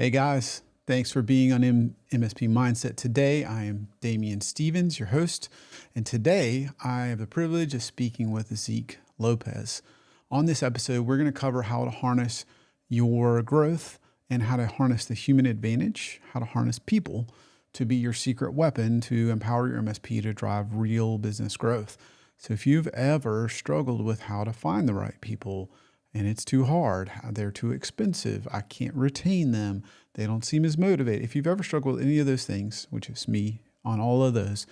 Hey guys, thanks for being on MSP Mindset today. I am Damien Stevens, your host, and today I have the privilege of speaking with Zeke Lopez. On this episode, we're going to cover how to harness your growth and how to harness the human advantage, how to harness people to be your secret weapon to empower your MSP to drive real business growth. So if you've ever struggled with how to find the right people, and it's too hard, they're too expensive, I can't retain them, they don't seem as motivated. If you've ever struggled with any of those things, which is me on all of those,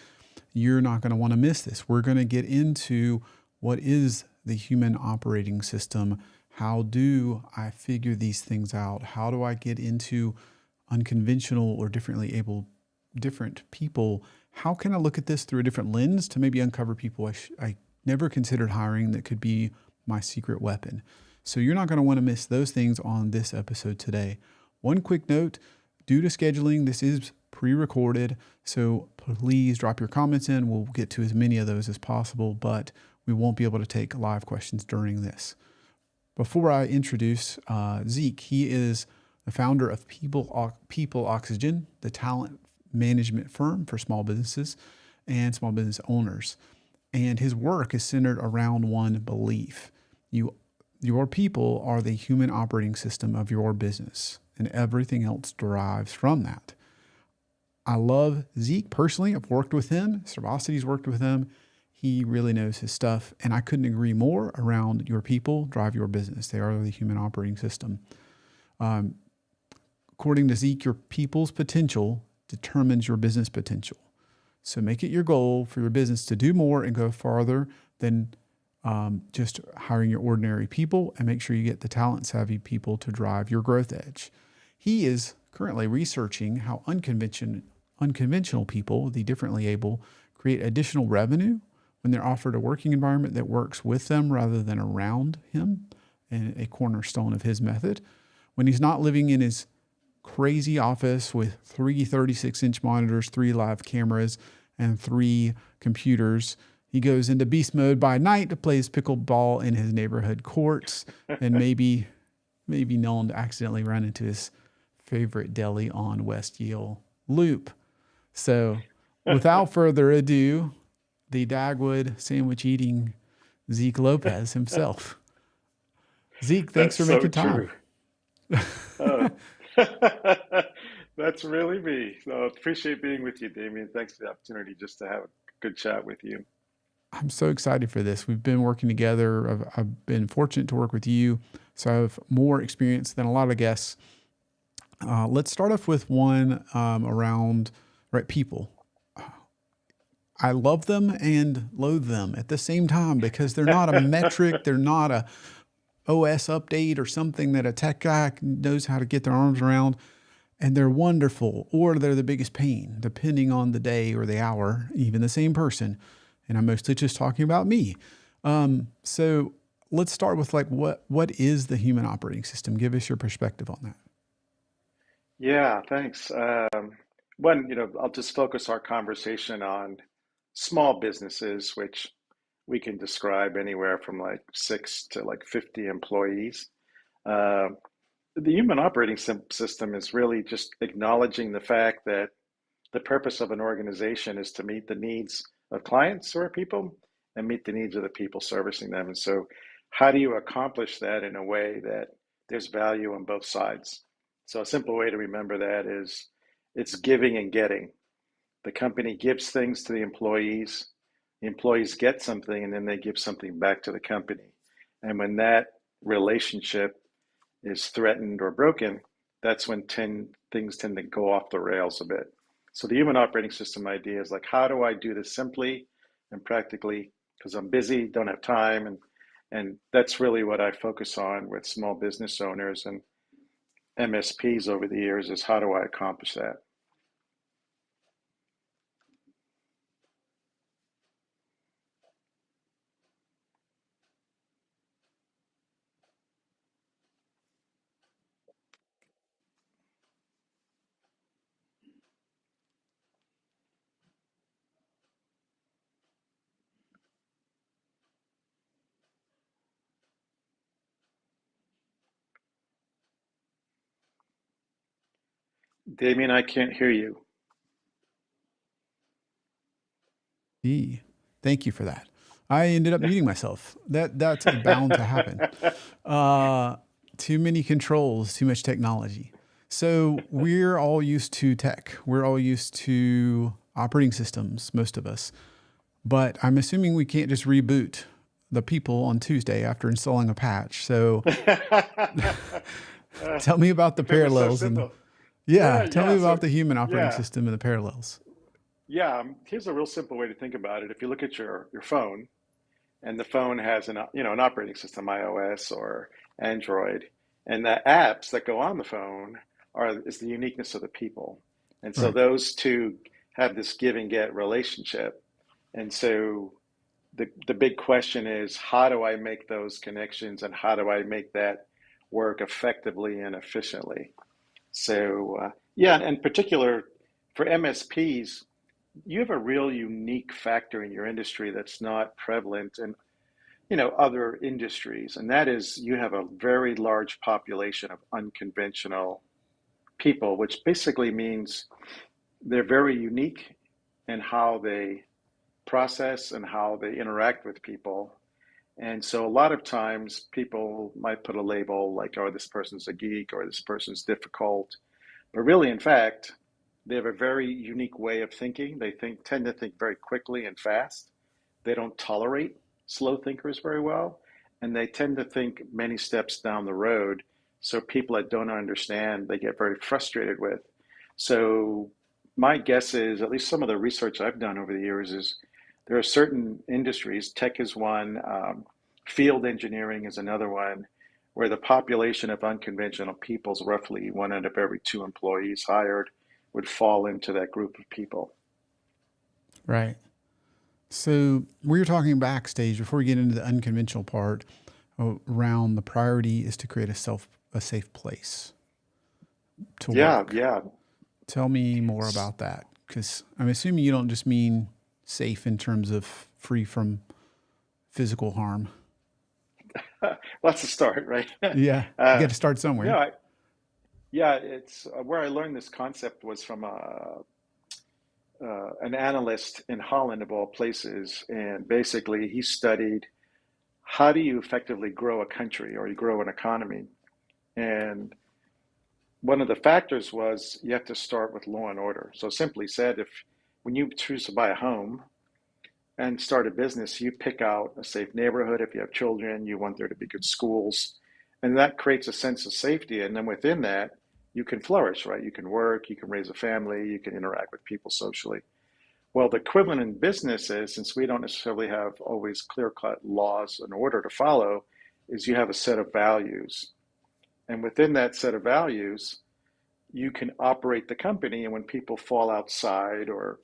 you're not going to want to miss this. We're going to get into what is the human operating system. How do I figure these things out? How do I get into unconventional or different people? How can I look at this through a different lens to maybe uncover people I never considered hiring that could be my secret weapon? So you're not going to want to miss those things on this episode today. One quick note, due to scheduling, this is pre-recorded, so please drop your comments in. We'll get to as many of those as possible, but we won't be able to take live questions during this. Before I introduce Zeke, he is the founder of People Oxygen, the talent management firm for small businesses and small business owners. And his work is centered around one belief. Your people are the human operating system of your business, and everything else derives from that. I love Zeke personally. I've worked with him. Servosity's worked with him. He really knows his stuff, and I couldn't agree more around your people drive your business. They are the human operating system. According to Zeke, your people's potential determines your business potential. So make it your goal for your business to do more and go farther than just hiring your ordinary people, and make sure you get the talent savvy people to drive your growth edge. He is currently researching how unconventional people, the differently able, create additional revenue when they're offered a working environment that works with them rather than around him, and a cornerstone of his method. When he's not living in his crazy office with three 36-inch monitors, 3 live cameras, and 3 computers, he goes into beast mode by night to play his pickleball in his neighborhood courts, and maybe known to accidentally run into his favorite deli on West Yale Loop. So without further ado, the Dagwood sandwich eating Zeke Lopez himself. Zeke, thanks That's for so making time. true. Oh. That's really me. So appreciate being with you, Damien. Thanks for the opportunity just to have a good chat with you. I'm so excited for this. We've been working together. I've been fortunate to work with you, so I have more experience than a lot of guests. Let's start off with one around people. I love them and loathe them at the same time because they're not a metric. They're not a OS update or something that a tech guy knows how to get their arms around. And they're wonderful, or they're the biggest pain, depending on the day or the hour, even the same person. And I'm mostly just talking about me. So let's start with what is the human operating system? Give us your perspective on that. Yeah, thanks. One, I'll just focus our conversation on small businesses, which we can describe anywhere from like 6 to like 50 employees. Uh, the human operating system is really just acknowledging the fact that the purpose of an organization is to meet the needs of clients or people and meet the needs of the people servicing them. And so, how do you accomplish that in a way that there's value on both sides? So, a simple way to remember that is it's giving and getting. The company gives things to the employees get something, and then they give something back to the company. And when that relationship is threatened or broken, that's when things tend to go off the rails a bit. So the human operating system idea is like, how do I do this simply and practically? Because I'm busy, don't have time, and that's really what I focus on with small business owners and MSPs over the years is how do I accomplish that? Damien, I can't hear you. E. Thank you for that. I ended up muting myself. That's bound to happen. Uh, Too many controls, too much technology. So we're all used to tech. We're all used to operating systems, most of us. But I'm assuming we can't just reboot the people on Tuesday after installing a patch. So Uh, tell me about the if it was so parallels and the, simple. yeah, Yeah, tell me yeah. about So, the human operating yeah, system and the parallels. yeah. Here's a real simple way to think about it. If you look at your phone, and the phone has an operating system, iOS or Android, and the apps that go on the phone is the uniqueness of the people, and so Right. those two have this give and get relationship, and so the big question is how do I make those connections and how do I make that work effectively and efficiently? So yeah, and in particular for MSPs, you have a real unique factor in your industry that's not prevalent in other industries, and that is you have a very large population of unconventional people, which basically means they're very unique in how they process and how they interact with people. And so a lot of times people might put a label like, oh, this person's a geek or this person's difficult. But really, in fact, they have a very unique way of thinking. They tend to think very quickly and fast. They don't tolerate slow thinkers very well, and they tend to think many steps down the road. So people that don't understand, they get very frustrated with. So my guess is, at least some of the research I've done over the years, is there are certain industries, tech is one, field engineering is another one, where the population of unconventional people is roughly one out of every two employees hired would fall into that group of people. Right. So we were talking backstage before we get into the unconventional part around the priority is to create a safe place to Yeah, work. yeah. Tell me more about that because I'm assuming you don't just mean safe in terms of free from physical harm. Well, that's a start, right? Yeah, you uh, got to start no, somewhere. yeah, it's where I learned this concept was from an analyst in Holland, of all places, and basically he studied how do you effectively grow a country or you grow an economy, and one of the factors was you have to start with law and order. So simply said, if when you choose to buy a home and start a business, you pick out a safe neighborhood. If you have children, you want there to be good schools. And that creates a sense of safety. And then within that, you can flourish, right? You can work, you can raise a family, you can interact with people socially. Well, the equivalent in business is, since we don't necessarily have always clear cut laws and order to follow, is you have a set of values. And within that set of values, you can operate the company. And when people fall outside or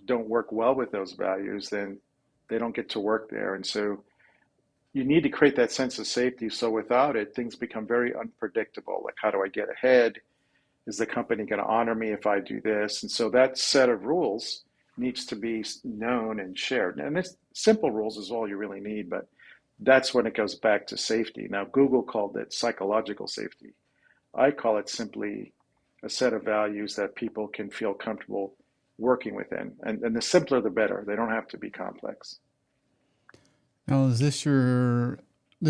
don't work well with those values, then they don't get to work there. And so you need to create that sense of safety. So without it, things become very unpredictable. Like, how do I get ahead? Is the company going to honor me if I do this? And so that set of rules needs to be known and shared. And it's simple rules is all you really need, but that's when it goes back to safety. Now, Google called it psychological safety. I call it simply a set of values that people can feel comfortable working within. And the simpler, the better. They don't have to be complex. Now, this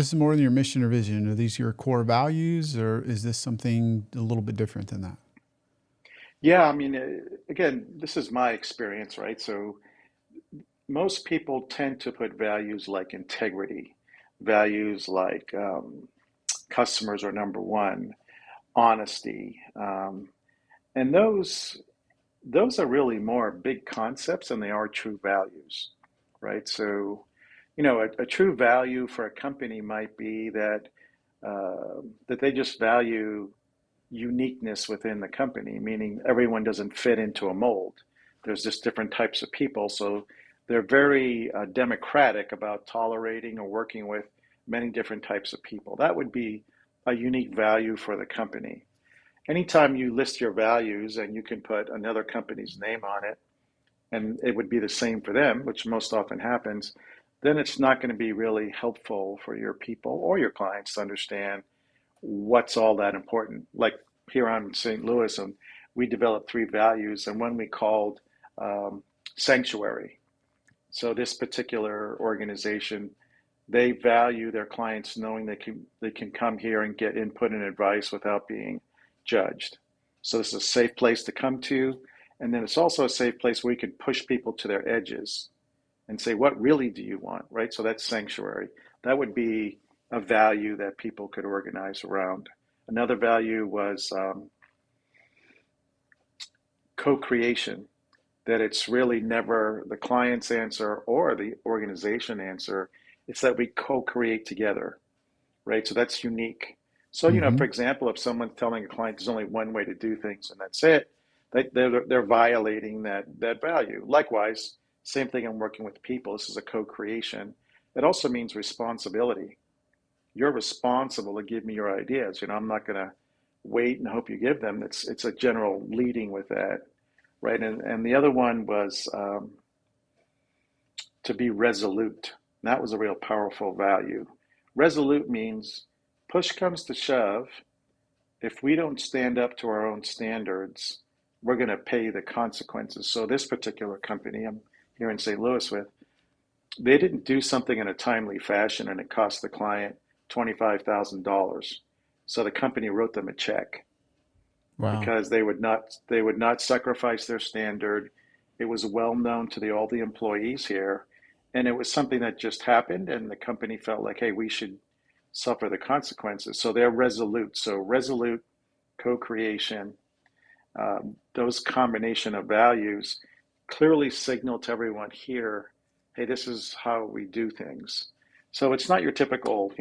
is more than your mission or vision? Are these your core values or is this something a little bit different than that? Yeah, I mean, again, this is my experience, right? So most people tend to put values like integrity, values like customers are number one, honesty, and those are really more big concepts than they are true values, right? So, a true value for a company might be that they just value uniqueness within the company, meaning everyone doesn't fit into a mold. There's just different types of people, so they're very democratic about tolerating or working with many different types of people. That would be a unique value for the company. Anytime you list your values and you can put another company's name on it and it would be the same for them, which most often happens, then it's not going to be really helpful for your people or your clients to understand what's all that important. Like here I'm in St. Louis, and we developed three values, and one we called um, sanctuary. So this particular organization, they value their clients knowing they can come here and get input and advice without being judged. So this is a safe place to come to, and then it's also a safe place where we can push people to their edges and say, what really do you want, right? So that's sanctuary. That would be a value that people could organize around. Another value was co-creation, that it's really never the client's answer or the organization answer. It's that we co-create together, right? So that's unique. So, Mm-hmm. for example, if someone's telling a client there's only one way to do things and that's it, they're violating that value. Likewise, same thing in working with people. This is a co-creation. It also means responsibility. You're responsible to give me your ideas. I'm not going to wait and hope you give them. It's a general leading with that, right? And the other one was to be resolute. And that was a real powerful value. Resolute means push comes to shove. If we don't stand up to our own standards, we're going to pay the consequences. So this particular company I'm here in St. Louis with, they didn't do something in a timely fashion and it cost the client $25,000. So the company wrote them a check Wow. because they would not sacrifice their standard. It was well known to all the employees here, and it was something that just happened, and the company felt like, hey, we should suffer the consequences. So they're resolute. So resolute, co-creation, those combination of values clearly signal to everyone here, hey, this is how we do things. So it's not your typical,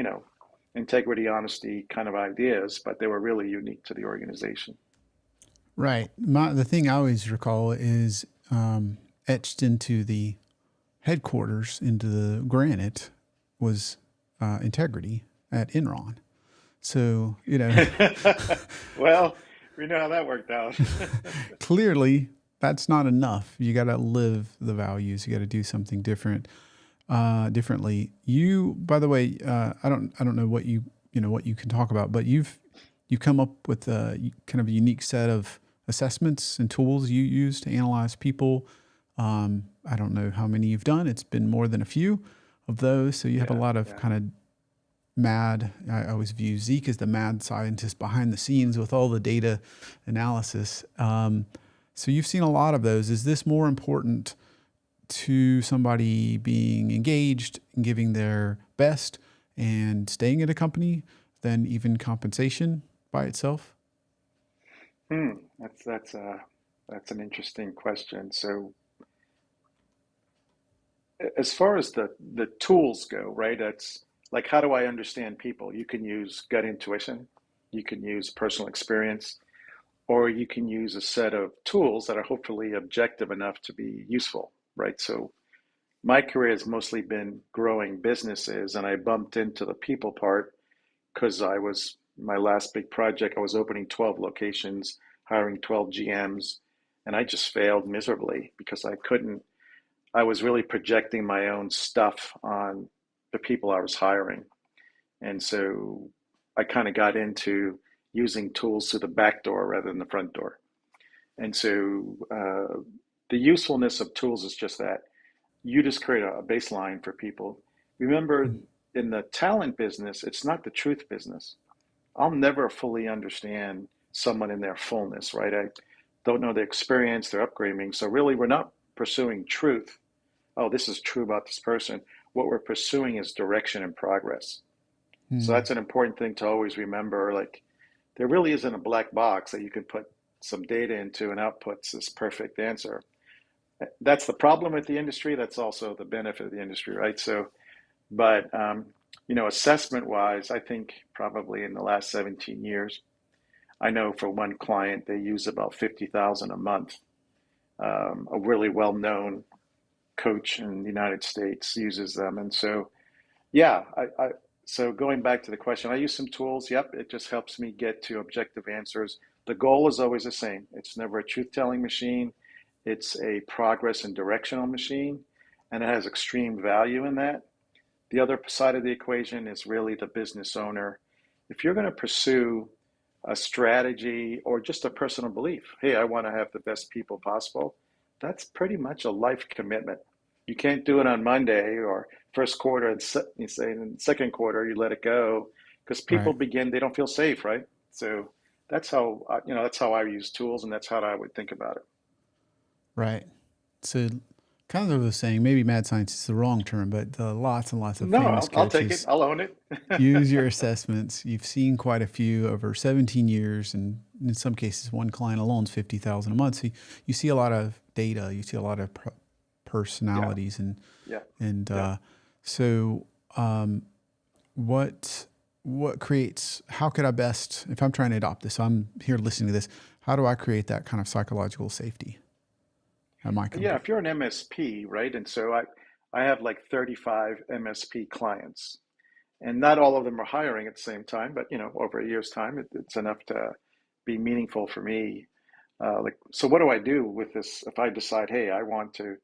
integrity, honesty kind of ideas, but they were really unique to the organization. Right. The thing I always recall is etched into the headquarters, into the granite, was integrity at Enron. So, Well, we know how that worked out. clearly that's not enough. You got to live the values. You got to do something differently. You, by the way, I don't know what you can talk about, but you've come up with a kind of a unique set of assessments and tools you use to analyze people. I don't know how many you've done. It's been more than a few of those. So you have a Yeah, lot of yeah. kind of mad. I always view Zeke as the mad scientist behind the scenes with all the data analysis. So you've seen a lot of those. Is this more important to somebody being engaged and giving their best and staying at a company than even compensation by itself? Hmm. That's an interesting question. So as far as the tools go, right? That's like, how do I understand people? You can use gut intuition, you can use personal experience, or you can use a set of tools that are hopefully objective enough to be useful, right? So my career has mostly been growing businesses, and I bumped into the people part because my last big project, I was opening 12 locations, hiring 12 GMs, and I just failed miserably because I was really projecting my own stuff on the people I was hiring. And so I kind of got into using tools through the back door rather than the front door. And so the usefulness of tools is just that you just create a baseline for people. Remember, in the talent business, it's not the truth business. I'll never fully understand someone in their fullness, right? I don't know their experience, their upbringing. So really, we're not pursuing truth. Oh, this is true about this person. What we're pursuing is direction and progress. So Hmm. that's an important thing to always remember. Like, there really isn't a black box that you can put some data into and outputs this perfect answer. That's the problem with the industry. That's also the benefit of the industry, right? So, but assessment wise, I think probably in the last 17 years, I know for one client they use about 50,000 a month. A really well known coach in the United States uses them, and so yeah, so going back to the question, I use some tools. Yep, it just helps me get to objective answers. The goal is always the same. It's never a truth-telling machine. It's a progress and directional machine, and it has extreme value in that. The other side of the equation is really the business owner. If you're going to pursue a strategy, or just a personal belief. Hey, I want to have the best people possible. That's pretty much a life commitment. You can't do it on Monday or first quarter, and you say in second quarter you let it go, because people Right. begin, they don't feel safe, right? So that's how that's how I use tools, and that's how I would think about it. Right. So, kind of the saying, maybe mad science is the wrong term, but lots and lots of No, famous I'll take it. coaches I'll own it. use your assessments. You've seen quite a few over 17 years, and in some cases, one client alone is 50,000 a month. So you see a lot of data. You see a lot of Yeah, personalities, and yeah, and yeah. so what what creates? How could I best, if I'm trying to adopt this? I'm here listening to this. How do I create that kind of psychological safety at my Yeah, company? if you're an MSP, right? And so I have like 35 MSP clients, and not all of them are hiring at the same time, but over a year's time, it's enough to be meaningful for me. So what do I do with this? If I decide, hey, I want to,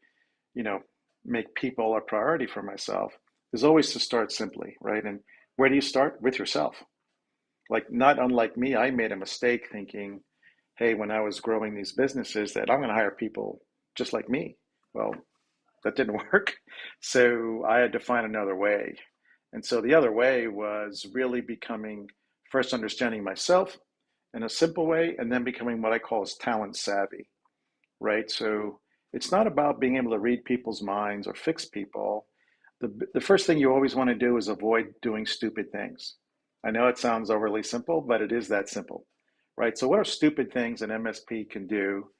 you know, make people a priority for myself, is always to start simply, right? And where do you start? With yourself. Like, not unlike me, I made a mistake thinking, hey, when I was growing these businesses, that I'm going to hire people just like me. Well, that didn't work. So I had to find another way. And so the other way was really becoming, first understanding myself in a simple way, and then becoming what I call as talent savvy, right? So it's not about being able to read people's minds or fix people. The first thing you always want to do is avoid doing stupid things. I know it sounds overly simple, but it is that simple, right? So what are stupid things an MSP can do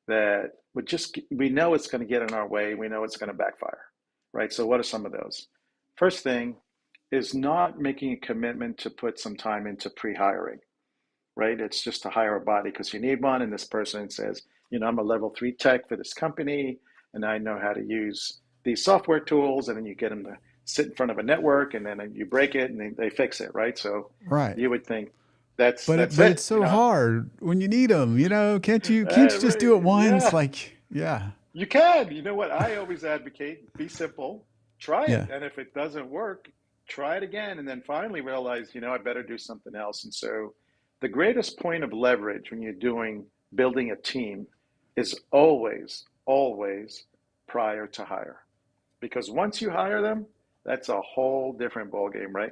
that would just, we know it's going to get in our way, we know it's going to backfire, right? So what are some of those? First thing is not making a commitment to put some time into pre-hiring, right? It's just to hire a body because you need one, and this person says, I'm a level 3 tech for this company, and I know how to use these software tools, and then you get them to sit in front of a network, and then you break it, and they fix it, right? So Right. you would think that's But that's it's it, so hard when you need them. Can't you just do it once? yeah, Like, yeah, you can. You know what? I always advocate, be simple, try it, yeah. and if it doesn't work, try it again, and then finally realize, I better do something else. And so, the greatest point of leverage when you're building a team is always, always prior to hire, because once you hire them, that's a whole different ballgame, right?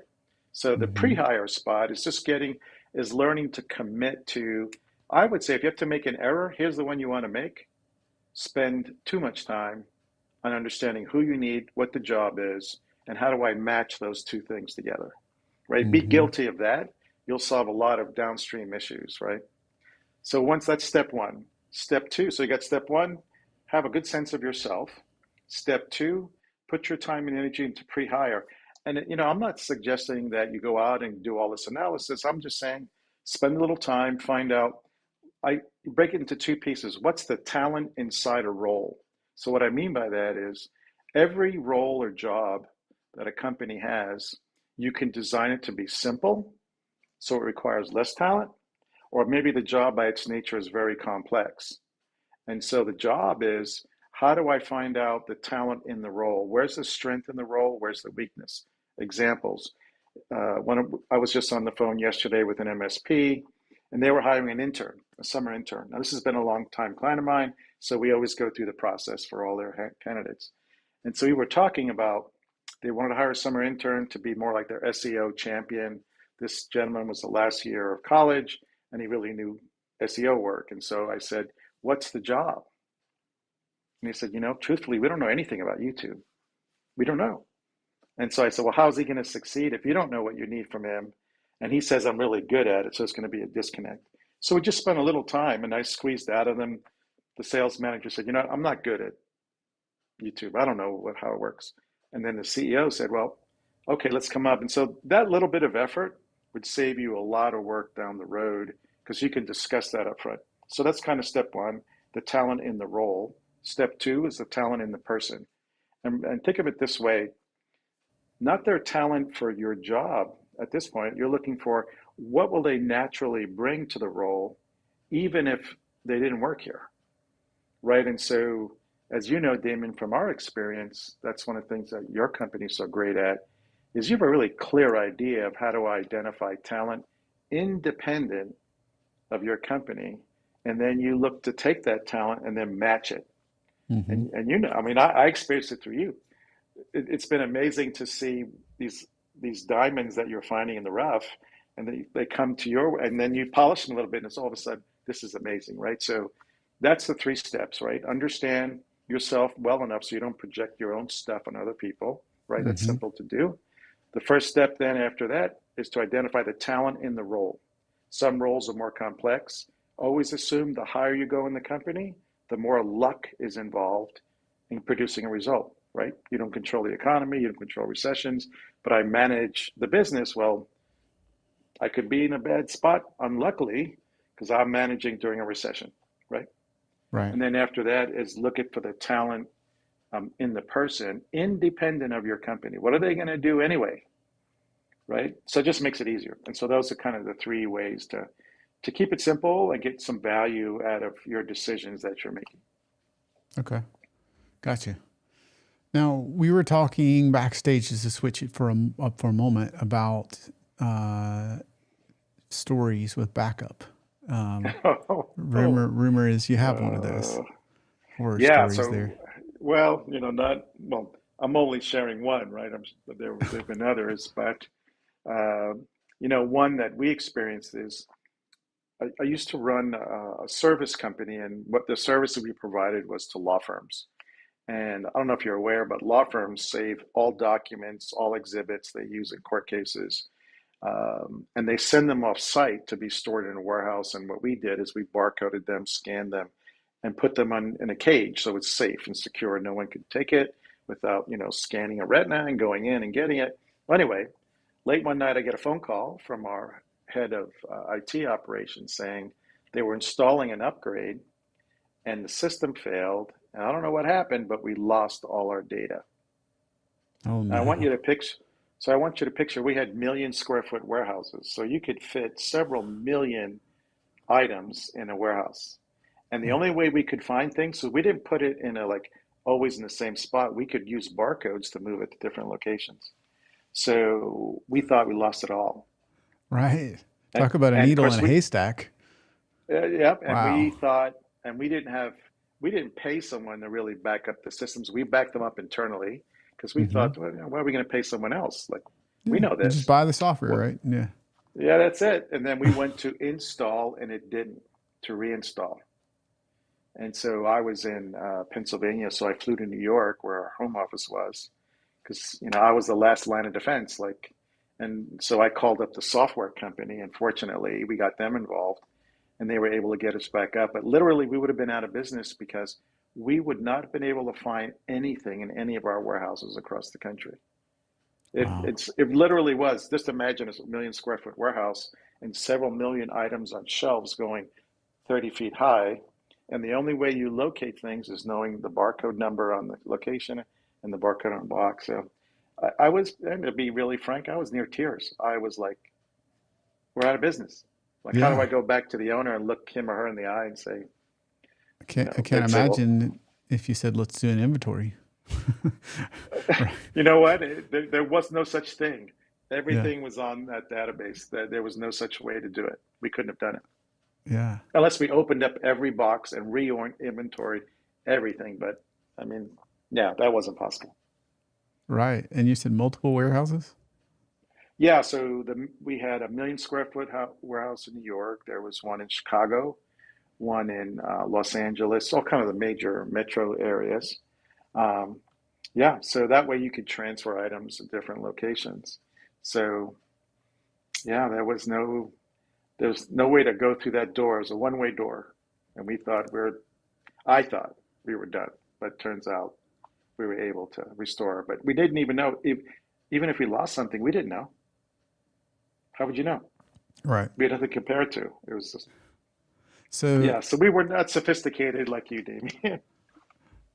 So the Hmm. pre-hire spot is learning to commit to. I would say if you have to make an error, here's the one you want to make. Spend too much time on understanding who you need, what the job is, and how do I match those two things together, right? Be Hmm. guilty of that. You'll solve a lot of downstream issues, right? So once that's step one. Step two, so you got step one, have a good sense of yourself. Step two, put your time and energy into pre-hire. And I'm not suggesting that you go out and do all this analysis. I'm just saying spend a little time, find out. I break it into two pieces. What's the talent inside a role? So what I mean by that is every role or job that a company has, you can design it to be simple, so it requires less talent, or maybe the job by its nature is very complex. And so the job is, how do I find out the talent in the role? Where's the strength in the role? Where's the weakness? Examples. I was just on the phone yesterday with an MSP, and they were hiring an intern, a summer intern. Now, this has been a long time client of mine, so we always go through the process for all their candidates. And so we were talking about, they wanted to hire a summer intern to be more like their SEO champion. This gentleman was the last year of college, and he really knew SEO work. And so I said, what's the job? And he said, truthfully, we don't know anything about YouTube. We don't know. And so I said, well, how's he going to succeed if you don't know what you need from him? And he says, I'm really good at it, so it's going to be a disconnect. So we just spent a little time, and I squeezed out of them. The sales manager said, I'm not good at YouTube. I don't know how it works. And then the CEO said, well, okay, let's come up. And so that little bit of effort would save you a lot of work down the road, because you can discuss that up front. So that's kind of step one, the talent in the role. Step two is the talent in the person. And think of it this way, not their talent for your job at this point. You're looking for what will they naturally bring to the role, even if they didn't work here, right? And so, as you know, Damon, from our experience, that's one of the things that your company is so great at, is you have a really clear idea of how to identify talent independent of your company, and then you look to take that talent and then match it. Mm-hmm. And you know, I mean, I experienced it through you. It's been amazing to see these diamonds that you're finding in the rough, and they come to your, and then you polish them a little bit, and it's all of a sudden this is amazing, right? So that's the three steps, right? Understand yourself well enough so you don't project your own stuff on other people, right? That's Mm-hmm. simple to do. The first step then after that is to identify the talent in the role. Some roles are more complex. Always assume the higher you go in the company, the more luck is involved in producing a result, right? You don't control the economy, you don't control recessions, but I manage the business. Well, I could be in a bad spot, unluckily, because I'm managing during a recession, right? Right. And then after that is looking for the talent in the person, independent of your company. What are they going to do anyway, right? So it just makes it easier. And so those are kind of the three ways to keep it simple and get some value out of your decisions that you're making. Okay. Gotcha. Now we were talking backstage, just to switch it up for a moment, about uh, stories with backup. Um, rumor is you have one of those uh, horror yeah. stories there. So, well, you know, not well. I'm only sharing one, right? There've been others, but uh, you know, one that we experienced is I used to run a service company, and what the service that we provided was to law firms. And I don't know if you're aware, but law firms save all documents, all exhibits they use in court cases, and they send them off site to be stored in a warehouse. And what we did is we barcoded them, scanned them, and put them in a cage so it's safe and secure. No one could take it without, you know, scanning a retina and going in and getting it. Well, anyway, late one night, I get a phone call from our head of IT operations saying they were installing an upgrade and the system failed. And I don't know what happened, but we lost all our data. Oh And I want no. you to picture, so I want you to picture we had million square foot warehouses. So you could fit several million items in a warehouse. And the Yeah. only way we could find things, so we didn't put it in a like always in the same spot. We could use barcodes to move it to different locations. So we thought we lost it all. Right. And, Talk about a and of needle in course a we, haystack. yep. And we Wow. thought, and we didn't pay someone to really back up the systems. We backed them up internally because we Mm-hmm. thought, well, you know, why are we going to pay someone else? Like, we Yeah. know You just this. buy the software, Well, right? Yeah. yeah, that's it. And then we went to install and it didn't, to reinstall. And so I was in Pennsylvania, so I flew to New York where our home office was because, you know, I was the last line of defense. Like, and so I called up the software company, and fortunately we got them involved and they were able to get us back up. But literally, we would have been out of business because we would not have been able to find anything in any of our warehouses across the country. Wow. It literally was. Just imagine a million square foot warehouse and several million items on shelves going 30 feet high. And the only way you locate things is knowing the barcode number on the location and the barcode on the box. So I was, and to be really frank, I was near tears. I was like, we're out of business. Like, how do I Yeah. go back to the owner and look him or her in the eye and say, you I know, can't they'd say, well, imagine if you said, let's do an inventory. Right. you know what? There was no such thing. Yeah. Everything was on that database. There was no such way to do it. We couldn't have done it Yeah. unless we opened up every box and re-inventoried everything. But I mean, yeah, that wasn't possible. Right. And you said multiple warehouses? Yeah, so we had a million square foot warehouse in New York. There was one in Chicago, one in Los Angeles, all kind of the major metro areas. Um, yeah, so that way you could transfer items to different locations. So yeah, there's no way to go through that door. It was a one-way door, and I thought we were done, but turns out we were able to restore. But we didn't even know if, even if we lost something, we didn't know. How would you know? Right. We had nothing to compare it to. It was just, So, yeah. So we were not sophisticated like you, Damien.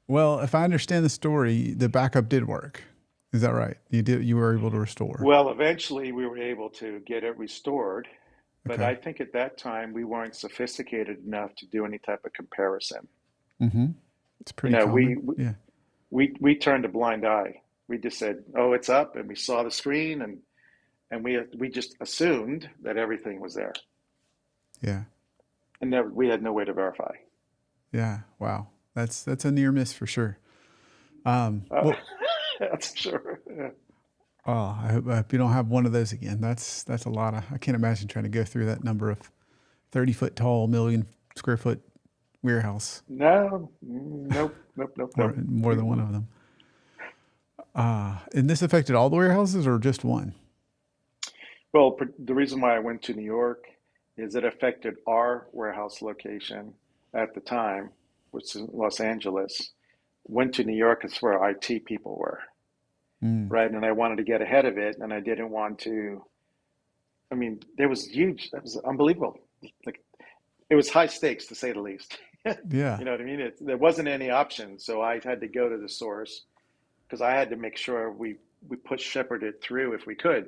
well, if I understand the story, the backup did work. Is that right? You were able to restore. Well, eventually we were able to get it restored, but Okay. I think at that time we weren't sophisticated enough to do any type of comparison. Mm-hmm. It's You pretty know, common. Yeah. we turned a blind eye. We just said, "Oh, it's up," and we saw the screen, and we just assumed that everything was there. Yeah. and never, we had no way to verify. Yeah. Wow. That's a near miss for sure. Uh, Well, that's sure. Yeah. I hope you don't have one of those again. That's a lot of. I can't imagine trying to go through that number of 30-foot tall, million square foot warehouse, No, nope, nope, nope, or nope. more than one Mm-mm. of them. And this affected all the warehouses or just one? Well, the reason why I went to New York is it affected our warehouse location at the time, which is Los Angeles. Went to New York is where IT people were, Mm, right? And I wanted to get ahead of it, and I didn't want to. I mean, there was huge. That was unbelievable. Like it was high stakes to say the least. yeah. You know what I mean? There wasn't any option, so I had to go to the source because I had to make sure we push shepherd it through if we could,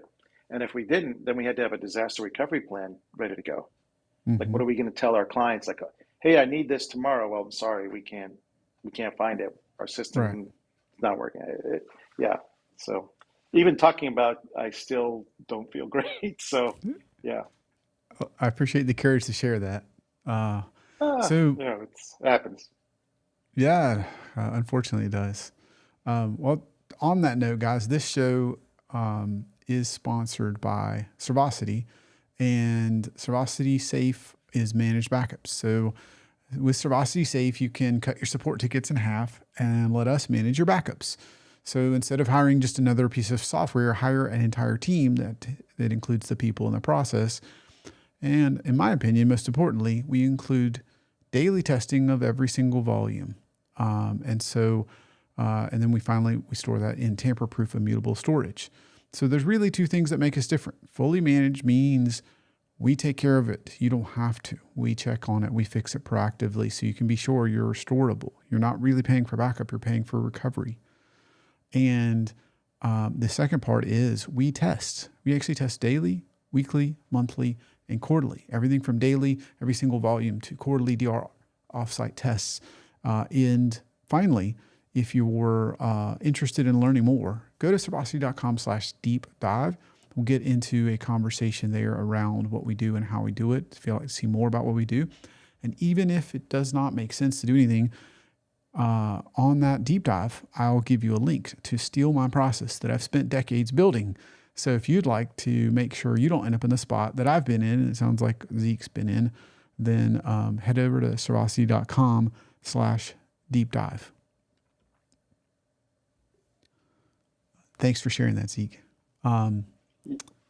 and if we didn't, then we had to have a disaster recovery plan ready to go. Like, Hmm. what are we going to tell our clients? Like, hey, I need this tomorrow. Well, I'm sorry, we can't find it. Our Right. system is not working. Yeah. So even talking about, I still don't feel great. So yeah, I appreciate the courage to share that. Uh, so it happens. yeah, unfortunately it does. Well, on that note, guys, this show is sponsored by Servosity, and Servosity Safe is managed backups. So with Servosity Safe, you can cut your support tickets in half and let us manage your backups. So instead of hiring just another piece of software, hire an entire team that includes the people in the process. And in my opinion, most importantly, we include daily testing of every single volume. And then we store that in tamper-proof immutable storage. So there's really two things that make us different. Fully managed means we take care of it. You don't have to. We check on it. We fix it proactively so you can be sure you're restorable. You're not really paying for backup. You're paying for recovery. And the second part is we test. We actually test daily, weekly, monthly, and quarterly. Everything from daily, every single volume, to quarterly DR offsite tests. And finally, if you were interested in learning more, go to servosity.com/deep dive. We'll get into a conversation there around what we do and how we do it. If you'd like to see more about what we do. And even if it does not make sense to do anything, on that deep dive, I'll give you a link to Steal My Process that I've spent decades building. So if you'd like to make sure you don't end up in the spot that I've been in, and it sounds like Zeke's been in, then head over to servosity.com/deep dive. Thanks for sharing that, Zeke.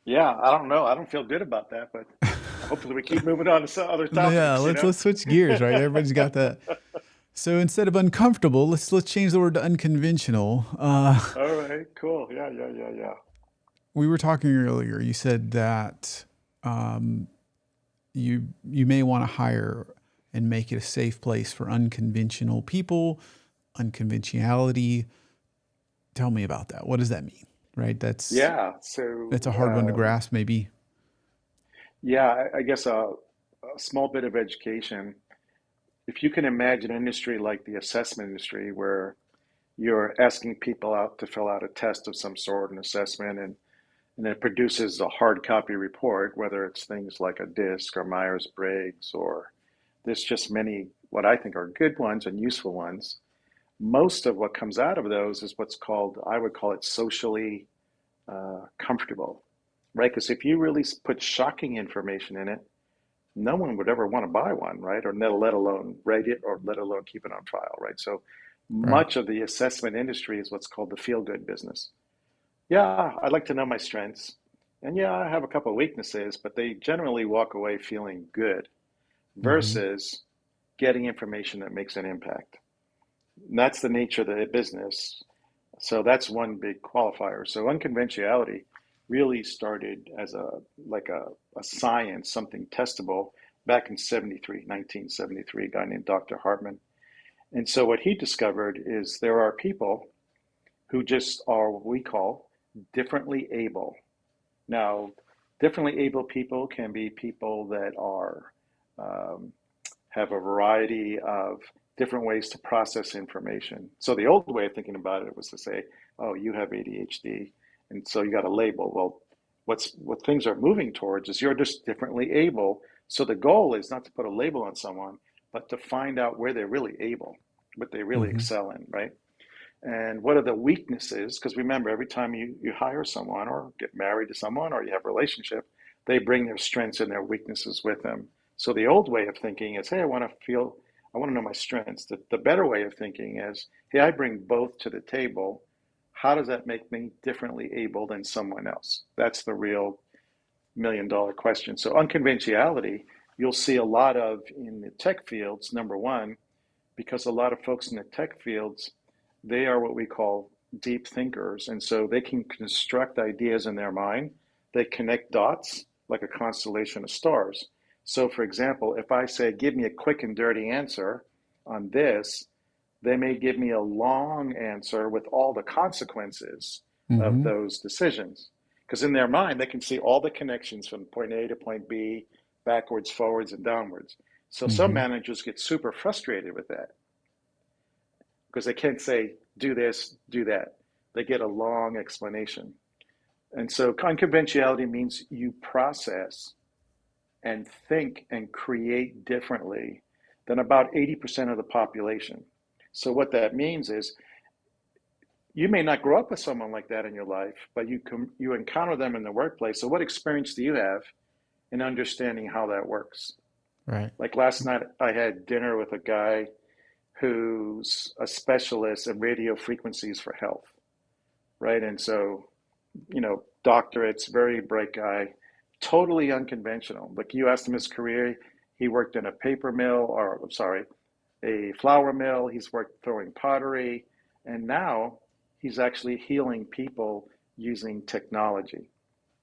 Yeah, I don't know. I don't feel good about that, but hopefully we keep moving on to some other Yeah, topics, let's switch gears, right? Everybody's got that. So instead of uncomfortable, let's change the word to unconventional. All right, cool. Yeah, yeah, yeah, yeah. We were talking earlier. You said that you may want to hire and make it a safe place for unconventional people, unconventionality. Tell me about that. What does that mean? Right? Yeah, That's a so hard one to grasp, maybe. yeah, I guess a small bit of education. If you can imagine an industry like the assessment industry where you're asking people out to fill out a test of some sort, an assessment, and it produces a hard copy report, whether it's things like a DISC or Myers-Briggs, or there's just many what I think are good ones and useful ones. Most of what comes out of those is what's called, I would call it socially comfortable, right? Because if you really put shocking information in it, no one would ever want to buy one, right? Or let alone rate it or let alone keep it on file, right? So Right. much of the assessment industry is what's called the feel good business. Yeah, I'd like to know my strengths. And yeah, I have a couple of weaknesses, but they generally walk away feeling good Mm-hmm. versus getting information that makes an impact. And that's the nature of the business. So that's one big qualifier. So unconventionality really started as a science, something testable back in 73, 1973, a guy named Dr. Hartman. And so what he discovered is there are people who just are what we call differently able. Now, differently able people can be people that are um, have a variety of different ways to process information. So the old way of thinking about it was to say, "Oh, you have ADHD," and so you got a label. Well, what things are moving towards is you're just differently able So the goal is not to put a label on someone, but to find out where they're really able, what they really Mm-hmm. excel in, right? And what are the weaknesses? Because remember, every time you hire someone or get married to someone or you have a relationship, they bring their strengths and their weaknesses with them. So the old way of thinking is, hey, I want to know my strengths. The better way of thinking is, hey, I bring both to the table. How does that make me differently able than someone else? That's the real $1 million question. So unconventionality, you'll see a lot of in the tech fields, number one, because a lot of folks in the tech fields, they are what we call deep thinkers. And so they can construct ideas in their mind. They connect dots like a constellation of stars. So, for example, if I say, give me a quick and dirty answer on this, they may give me a long answer with all the consequences of Mm-hmm. those decisions. Because in their mind, they can see all the connections from point A to point B, backwards, forwards, and downwards. So some Mm-hmm. managers get super frustrated with that because they can't say, do this, do that. They get a long explanation. And so unconventionality means you process and think and create differently than about 80% of the population. So what that means is you may not grow up with someone like that in your life, but you encounter them in the workplace. So what experience do you have in understanding how that works? Right. Like last night, I had dinner with a guy who's a specialist in radio frequencies for health, right? And so, doctorates, very bright guy, totally unconventional. Like you asked him his career, he worked in a paper mill, or I'm sorry, a flour mill. He's worked throwing pottery, and now he's actually healing people using technology.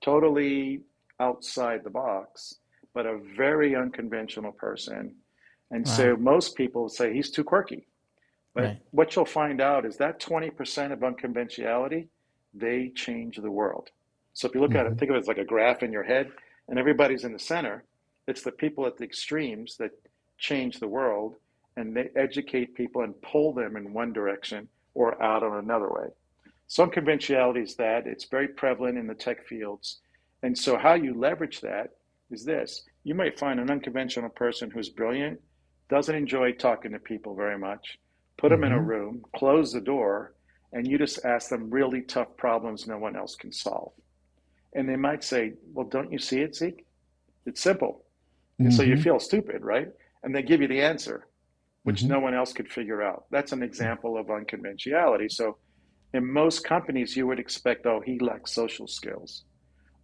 Totally outside the box, but a very unconventional person. And so Wow. most people say he's too quirky. But Right. what you'll find out is that 20% of unconventionality, they change the world. So if you look at it, Mm-hmm. think of it as like a graph in your head, and everybody's in the center. It's the people at the extremes that change the world, and they educate people and pull them in one direction or out on another way. So unconventionality is that. It's very prevalent in the tech fields. And so how you leverage that is this. You might find an unconventional person who's brilliant, doesn't enjoy talking to people very much, put them in a Mm-hmm. room, close the door, and you just ask them really tough problems no one else can solve. And they might say, well, don't you see it, Zeke? It's simple. And so you Mm-hmm. feel stupid, right? And they give you the answer, which Mm-hmm. no one else could figure out. That's an example of unconventionality. So in most companies, you would expect, oh, he lacks social skills,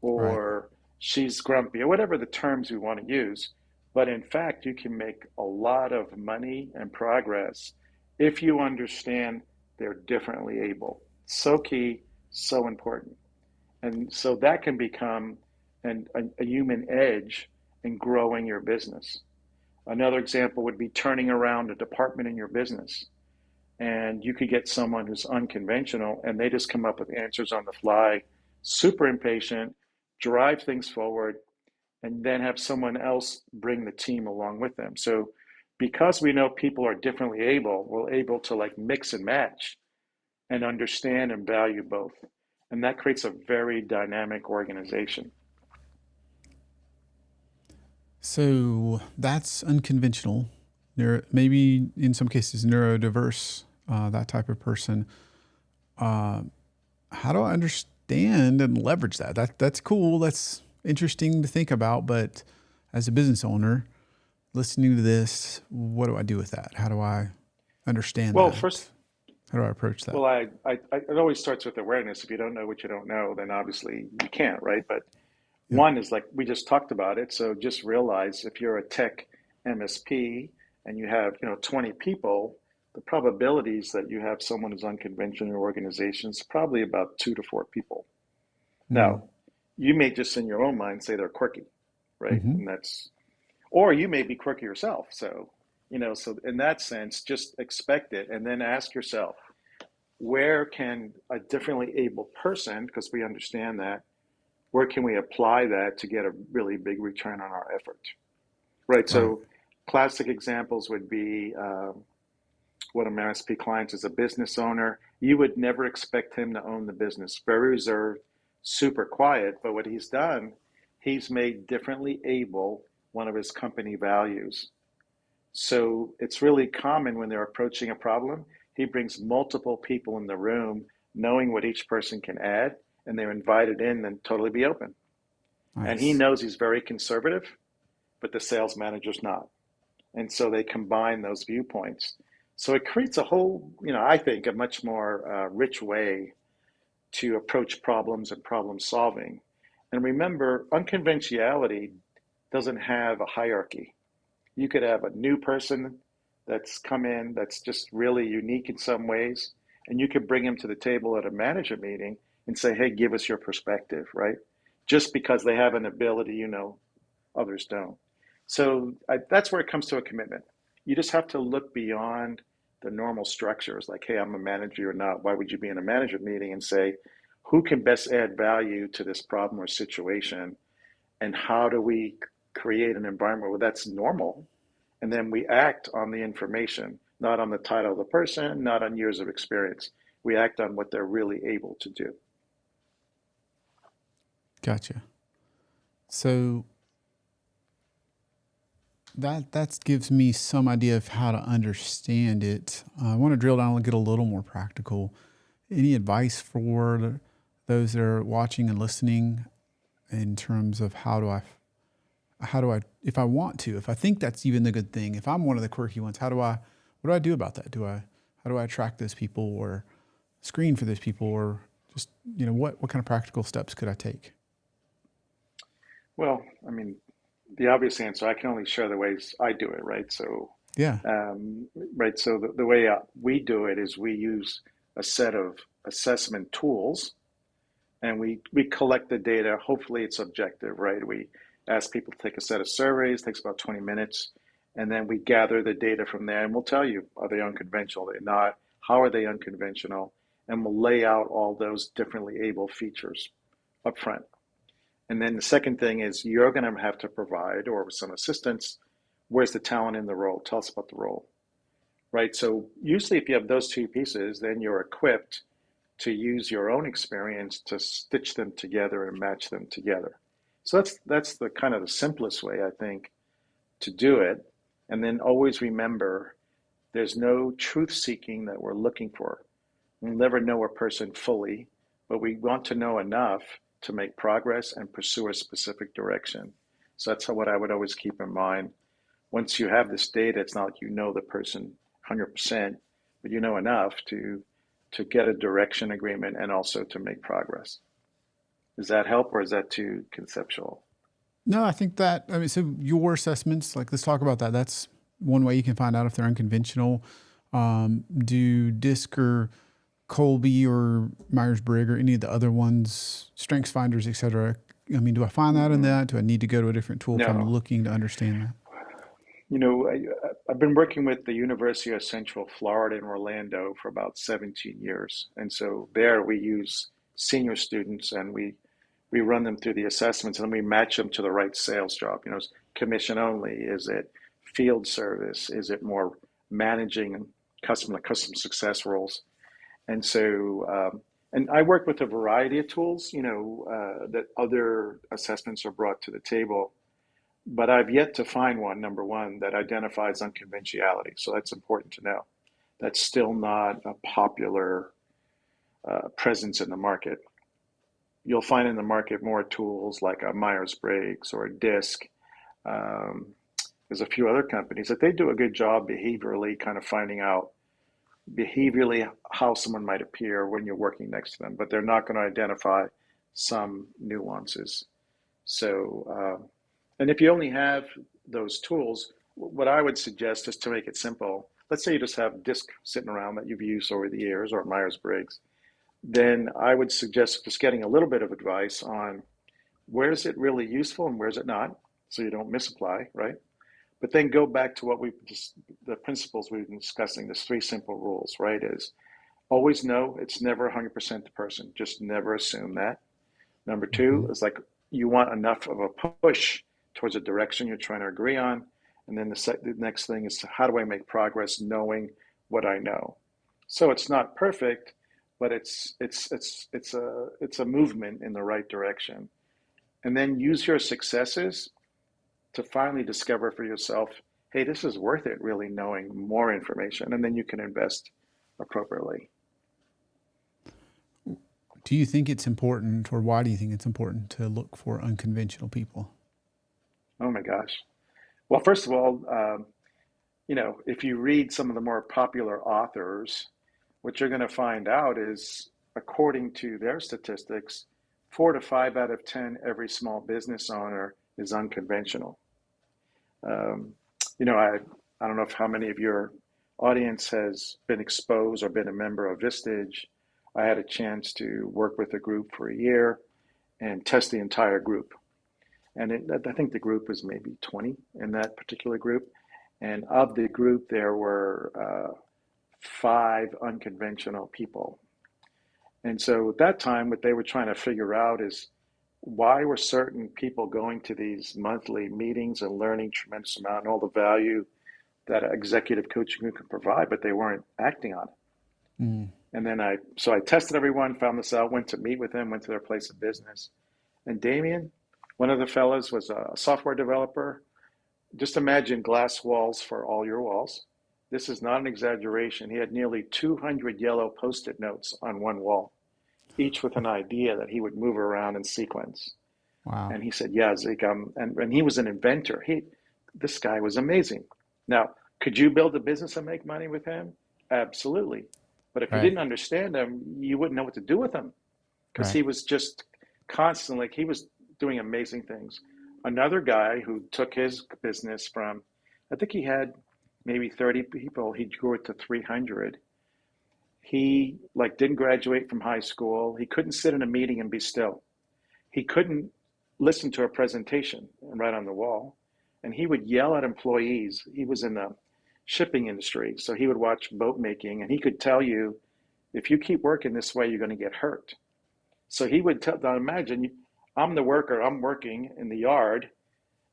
Right. or she's grumpy, or whatever the terms we want to use. But in fact, you can make a lot of money and progress if you understand they're differently able. So key, so important. And so that can become a human edge in growing your business. Another example would be turning around a department in your business. And you could get someone who's unconventional and they just come up with answers on the fly, super impatient, drive things forward, and then have someone else bring the team along with them. So because we know people are differently able, we're able to like mix and match and understand and value both. And that creates a very dynamic organization. So that's unconventional. Maybe in some cases neurodiverse, that type of person. Uh, how do I understand and leverage that? That's cool. That's interesting to think about. But as a business owner, listening to this, what do I do with that? How do I understand Well, that? first, How do I approach that? well, it always starts with awareness. If you don't know what you don't know, then obviously you can't, right? But Yep. one is like we just talked about it. So just realize if you're a tech MSP and you have, 20 people, the probabilities that you have someone who's unconventional in your organization is probably about 2 to 4 people. Mm. Now, you may just in your own mind say they're quirky, right? Mm-hmm. And or you may be quirky yourself. So, so in that sense, just expect it and then ask yourself, where can a differently able person, because we understand that, where can we apply that to get a really big return on our effort? Right. Right. So, classic examples would be one of my MSP clients is a business owner. You would never expect him to own the business. Very reserved, super quiet. But what he's done, he's made differently able one of his company values. So it's really common when they're approaching a problem, he brings multiple people in the room, knowing what each person can add, and they're invited in and totally be open. And he Nice. knows he's very conservative, but the sales manager's not. And so they combine those viewpoints. So it creates a whole, I think, a much more rich way to approach problems and problem solving. And remember, unconventionality doesn't have a hierarchy. You could have a new person that's come in that's just really unique in some ways, and you could bring him to the table at a manager meeting and say, hey, give us your perspective, right? Just because they have an ability, others don't. So that's where it comes to a commitment. You just have to look beyond the normal structures, like, hey, I'm a manager or not. Why would you be in a manager meeting and say, who can best add value to this problem or situation? And how do we create an environment where that's normal? And then we act on the information, not on the title of the person, not on years of experience. We act on what they're really able to do. Gotcha. So that gives me some idea of how to understand it. I want to drill down and get a little more practical. Any advice for those that are watching and listening in terms of how do I, if I want to, if I think that's even the good thing, if I'm one of the quirky ones, what do I do about that? How do I attract those people or screen for those people, or just, what kind of practical steps could I take? Well, I mean, the obvious answer, I can only share the ways I do it, right? So, Yeah. right. So the way we do it is we use a set of assessment tools, and we collect the data. Hopefully it's objective, right? We ask people to take a set of surveys, takes about 20 minutes, and then we gather the data from there, and we'll tell you, are they unconventional? Are they not? How are they unconventional? And we'll lay out all those differently able features up front. And then the second thing is you're going to have to provide, or with some assistance, where's the talent in the role? Tell us about the role, right? So usually if you have those two pieces, then you're equipped to use your own experience to stitch them together and match them together. So that's the kind of the simplest way, I think, to do it. And then always remember, there's no truth seeking that we're looking for. We'll never know a person fully, but we want to know enough to make progress and pursue a specific direction. So that's what I would always keep in mind. Once you have this data, it's not like you know the person 100%, but you know enough to get a direction agreement and also to make progress. Does that help, or is that too conceptual? No, I think so your assessments, like, let's talk about that. That's one way you can find out if they're unconventional. Do DISC or Colby or Myers-Briggs or any of the other ones, Strengths Finders, et cetera? I mean, do I find that in that? Do I need to go to a different tool if I'm No. looking to understand that? I've been working with the University of Central Florida in Orlando for about 17 years. And so there we use senior students, and we run them through the assessments, and then we match them to the right sales job. Is commission only? Is it field service? Is it more managing customer success roles? And so, and I work with a variety of tools, that other assessments are brought to the table, but I've yet to find one, number one, that identifies unconventionality. So that's important to know. That's still not a popular presence in the market. You'll find in the market more tools like a Myers-Briggs or a DISC. There's a few other companies that they do a good job behaviorally, kind of finding out behaviorally how someone might appear when you're working next to them, but they're not going to identify some nuances. So, and if you only have those tools, what I would suggest is to make it simple. Let's say you just have DISC sitting around that you've used over the years, or Myers-Briggs. Then I would suggest just getting a little bit of advice on where is it really useful and where is it not, so you don't misapply, right? But then go back to the principles we've been discussing, there's three simple rules, right? Is always know it's never 100% the person. Just never assume that. Number two is like you want enough of a push towards a direction you're trying to agree on. And then the next thing is how do I make progress knowing what I know? So it's not perfect, but it's a movement in the right direction. And then use your successes to finally discover for yourself, hey, this is worth it, really knowing more information, and then you can invest appropriately. Do you think it's important, or why do you think it's important to look for unconventional people? Oh my gosh. Well, first of all, if you read some of the more popular authors, what you're going to find out is, according to their statistics, 4 to 5 out of 10 every small business owner is unconventional. Um, I don't know if how many of your audience has been exposed or been a member of Vistage. I had a chance to work with a group for a year and test the entire group. And I think the group was maybe 20 in that particular group. And of the group, there were 5 unconventional people. And so at that time, what they were trying to figure out is, why were certain people going to these monthly meetings and learning tremendous amount and all the value that executive coaching can provide, but they weren't acting on it. Mm. And then I tested everyone, found this out, went to meet with them, went to their place of business. And Damien, one of the fellows, was a software developer. Just imagine glass walls for all your walls. This is not an exaggeration. He had nearly 200 yellow Post-it notes on one wall, each with an idea that he would move around in sequence. Wow. And he said, yeah, Zeke, and he was an inventor. This guy was amazing. Now, could you build a business and make money with him? Absolutely. But if you didn't understand him, you wouldn't know what to do with him, because he was just constantly, he was doing amazing things. Another guy who took his business from, I think he had maybe 30 people, he grew it to 300. He didn't graduate from high school. He couldn't sit in a meeting and be still. He couldn't listen to a presentation right on the wall. And he would yell at employees. He was in the shipping industry, so he would watch boat making, and he could tell you, if you keep working this way, you're going to get hurt. So he would imagine, I'm the worker, I'm working in the yard,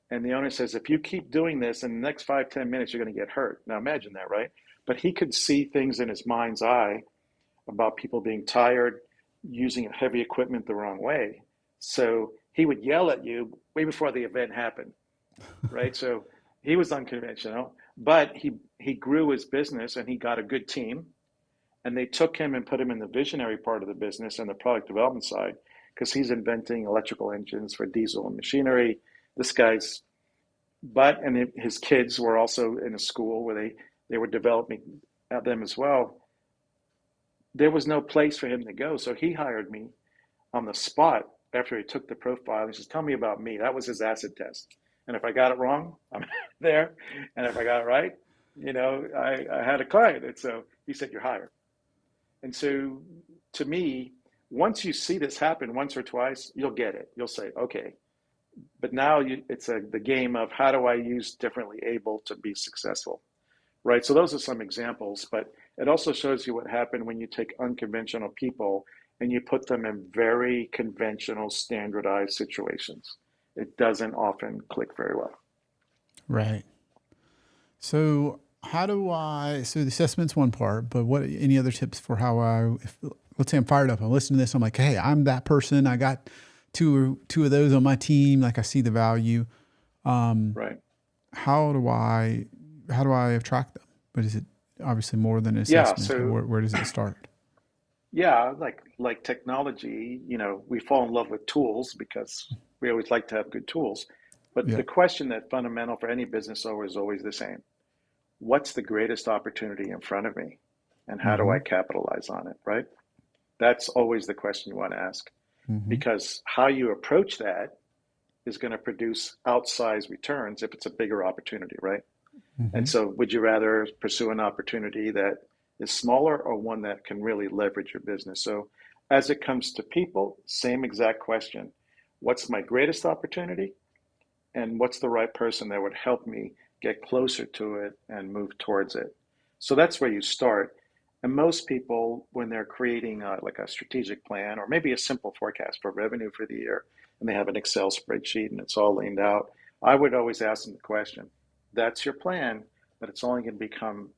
and the owner says, if you keep doing this in the next 5-10 minutes, you're going to get hurt. Now imagine that, right? But he could see things in his mind's eye about people being tired, using heavy equipment the wrong way. So he would yell at you way before the event happened, right? So he was unconventional, but he grew his business and he got a good team. And they took him and put him in the visionary part of the business and the product development side, because he's inventing electrical engines for diesel and machinery. This guy's, and his kids were also in a school where they were developing them as well. There was no place for him to go. So he hired me on the spot after he took the profile. He says, tell me about me. That was his acid test. And if I got it wrong, I'm there. And if I got it right, I had a client. And so he said, you're hired. And so to me, once you see this happen once or twice, you'll get it. You'll say, okay. But now it's the game of, how do I use differently able to be successful, right? So those are some examples, but it also shows you what happened when you take unconventional people and you put them in very conventional, standardized situations. It doesn't often click very well. Right. So so the assessment's one part, but any other tips for how let's say I'm fired up, I'm listening to this, I'm like, hey, I'm that person. I got two of those on my team. I see the value. Right. How do I attract them? But is it obviously more than an assessment? Yeah. So where does it start? Yeah, like technology, we fall in love with tools because we always like to have good tools. But the question that's fundamental for any business owner is always the same. What's the greatest opportunity in front of me? And how do I capitalize on it, right? That's always the question you want to ask. Because how you approach that is going to produce outsized returns if it's a bigger opportunity, right? And so would you rather pursue an opportunity that is smaller, or one that can really leverage your business? So as it comes to people, same exact question. What's my greatest opportunity? And what's the right person that would help me get closer to it and move towards it? So that's where you start. And most people, when they're creating a strategic plan, or maybe a simple forecast for revenue for the year, and they have an Excel spreadsheet and it's all laid out, I would always ask them the question, that's your plan, but it's only going to become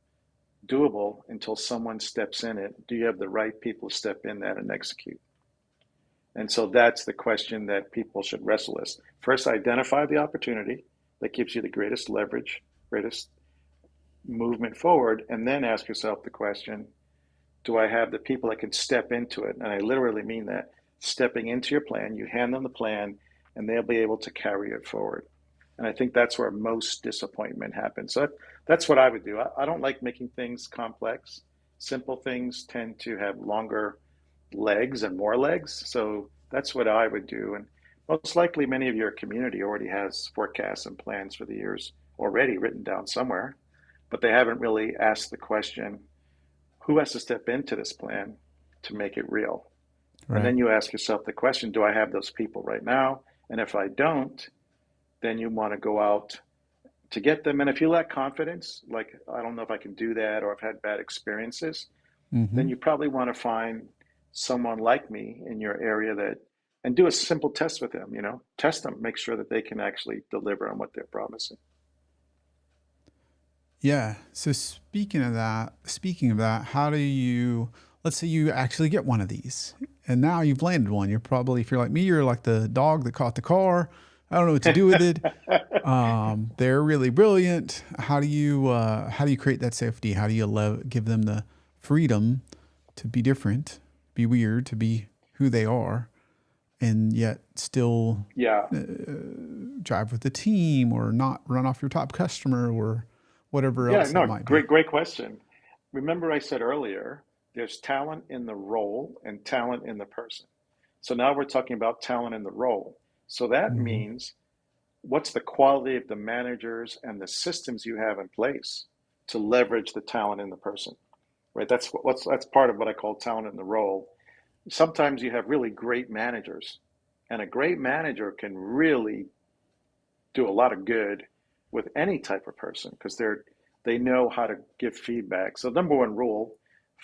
doable until someone steps in it. Do you have the right people to step in that and execute? And so that's the question that people should wrestle with. First, identify the opportunity. that gives you the greatest leverage, greatest movement forward, and then ask yourself the question, do I have the people that can step into it? And I literally mean that. Stepping into your plan, you hand them the plan, and they'll be able to carry it forward. And I think that's where most disappointment happens. So that's what I would do. I don't like making things complex. Simple things tend to have longer legs and more legs. So that's what I would do. And most likely, many of your community already has forecasts and plans for the years already written down somewhere, but they haven't really asked the question, who has to step into this plan to make it real? And Right. then you ask yourself the question, do I have those people right now? And if I don't, then you want to go out to get them. And if you lack confidence, like, I don't know if I can do that, or I've had bad experiences, Mm-hmm. then you probably want to find someone like me in your area that, and do a simple test with them, test them, make sure that they can actually deliver on what they're promising. Yeah. So speaking of that, how do you, let's say you actually get one of these and now you've landed one. You're probably, if you're like me, you're like the dog that caught the car. I don't know what to do with it. They're really brilliant. How do you create that safety? How do you give them the freedom to be different, be weird, to be who they are, and yet still Yeah. drive with the team or not run off your top customer or whatever Yeah, else it no, might be? great question. Remember I said earlier, there's talent in the role and talent in the person. So now we're talking about talent in the role. So that Mm-hmm. means, what's the quality of the managers and the systems you have in place to leverage the talent in the person, right? That's part of what I call talent in the role. Sometimes you have really great managers, and a great manager can really do a lot of good with any type of person because they know how to give feedback. So number one rule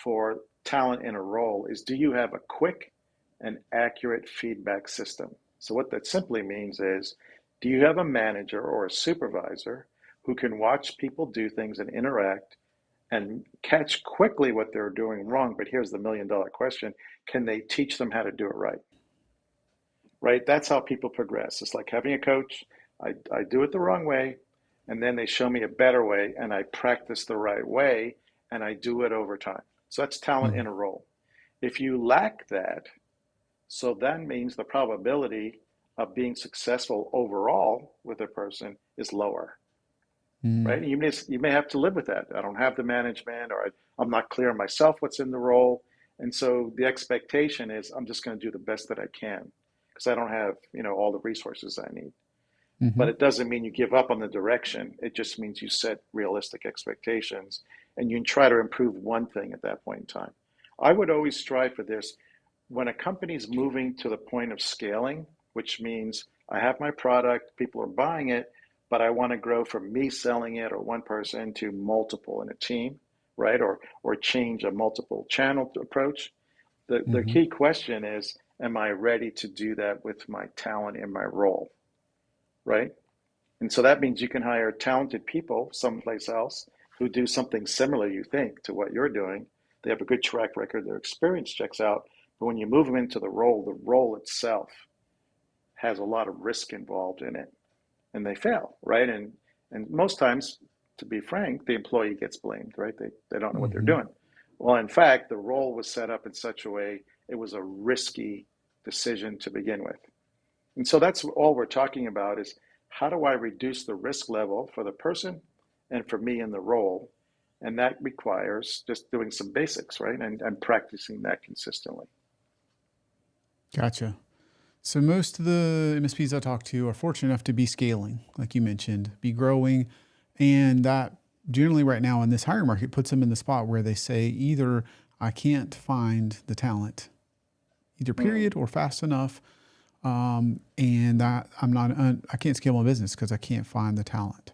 for talent in a role is, do you have a quick and accurate feedback system? So what that simply means is, do you have a manager or a supervisor who can watch people do things and interact and catch quickly what they're doing wrong? But here's the $1 million question: can they teach them how to do it right? Right? That's how people progress. It's like having a coach. I do it the wrong way, and then they show me a better way, and I practice the right way, and I do it over time. So that's talent Mm-hmm. in a role. If you lack that, so that means the probability of being successful overall with a person is lower, right? And you may have to live with that. I don't have the management, or I'm not clear myself what's in the role. And so the expectation is, I'm just going to do the best that I can because I don't have, all the resources I need. Mm-hmm. But it doesn't mean you give up on the direction. It just means you set realistic expectations and you try to improve one thing at that point in time. I would always strive for this. When a company's moving to the point of scaling, which means I have my product, people are buying it, but I want to grow from me selling it or one person to multiple in a team, right? Or change a multiple channel approach. The Mm-hmm. key question is, am I ready to do that with my talent in my role, right? And so that means you can hire talented people someplace else who do something similar, you think, to what you're doing. They have a good track record, their experience checks out. But when you move them into the role itself has a lot of risk involved in it, and they fail, right? And most times, to be frank, the employee gets blamed, right? They don't know what they're Mm-hmm. doing. Well, in fact, the role was set up in such a way it was a risky decision to begin with. And so that's all we're talking about is, how do I reduce the risk level for the person and for me in the role? And that requires just doing some basics, right? And practicing that consistently. Gotcha. So most of the MSPs I talk to are fortunate enough to be scaling, like you mentioned, be growing, and that generally right now in this hiring market puts them in the spot where they say either I can't find the talent, either Mm. period or fast enough, and that I can't scale my business because I can't find the talent.